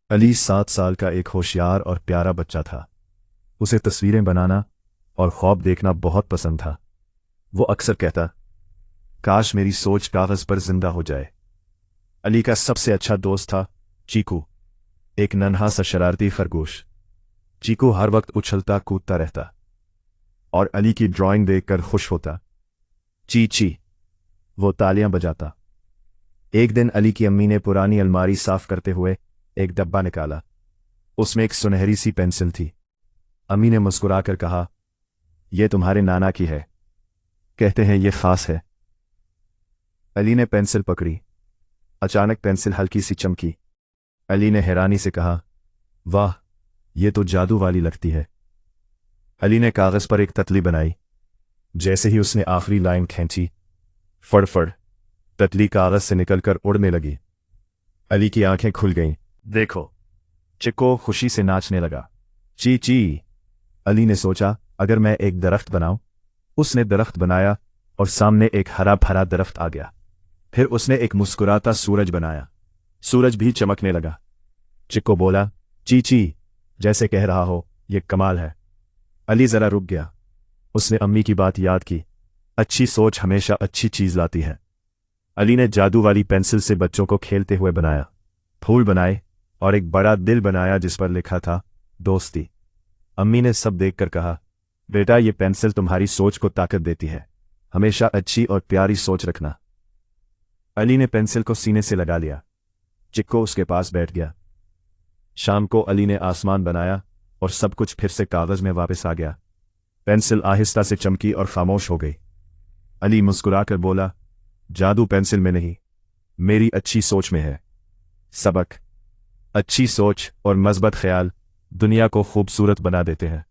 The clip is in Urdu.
علی 7 سال کا ایک ہوشیار اور پیارا بچہ تھا۔ اسے تصویریں بنانا اور خواب دیکھنا بہت پسند تھا۔ وہ اکثر کہتا، کاش میری سوچ کاغذ پر زندہ ہو جائے۔ علی کا سب سے اچھا دوست تھا چیکو، ایک ننھا سا شرارتی خرگوش۔ چیکو ہر وقت اچھلتا کودتا رہتا اور علی کی ڈرائنگ دیکھ کر خوش ہوتا۔ چی چی وہ تالیاں بجاتا۔ ایک دن علی کی امی نے پرانی الماری صاف کرتے ہوئے ایک ڈبہ نکالا۔ اس میں ایک سنہری سی پینسل تھی۔ امی نے مسکرا کر کہا، یہ تمہارے نانا کی ہے، کہتے ہیں یہ خاص ہے۔ علی نے پینسل پکڑی۔ اچانک پینسل ہلکی سی چمکی۔ علی نے حیرانی سے کہا، واہ، یہ تو جادو والی لگتی ہے۔ علی نے کاغذ پر ایک تتلی بنائی۔ جیسے ہی اس نے آخری لائن کھینچی، فڑ فڑ تتلی کاغذ سے نکل کر اڑنے لگی۔ علی کی آنکھیں کھل گئیں۔ دیکھو، چکو خوشی سے ناچنے لگا۔ چی چی علی نے سوچا، اگر میں ایک درخت بناؤں۔ اس نے درخت بنایا اور سامنے ایک ہرا بھرا درخت آ گیا۔ پھر اس نے ایک مسکراتا سورج بنایا۔ سورج بھی چمکنے لگا۔ چکو بولا، چی چی جیسے کہہ رہا ہو یہ کمال ہے۔ علی ذرا رک گیا۔ اس نے امی کی بات یاد کی، اچھی سوچ ہمیشہ اچھی چیز لاتی ہے۔ علی نے جادو والی پینسل سے بچوں کو کھیلتے ہوئے بنایا، پھول بنائے اور ایک بڑا دل بنایا جس پر لکھا تھا دوستی۔ امی نے سب دیکھ کر کہا، بیٹا یہ پینسل تمہاری سوچ کو طاقت دیتی ہے، ہمیشہ اچھی اور پیاری سوچ رکھنا۔ علی نے پینسل کو سینے سے لگا لیا۔ چکو اس کے پاس بیٹھ گیا۔ شام کو علی نے آسمان بنایا اور سب کچھ پھر سے کاغذ میں واپس آ گیا۔ پینسل آہستہ سے چمکی اور خاموش ہو گئی۔ علی مسکرا کر بولا، جادو پینسل میں نہیں، میری اچھی سوچ میں ہے۔ سبق: اچھی سوچ اور مثبت خیال دنیا کو خوبصورت بنا دیتے ہیں۔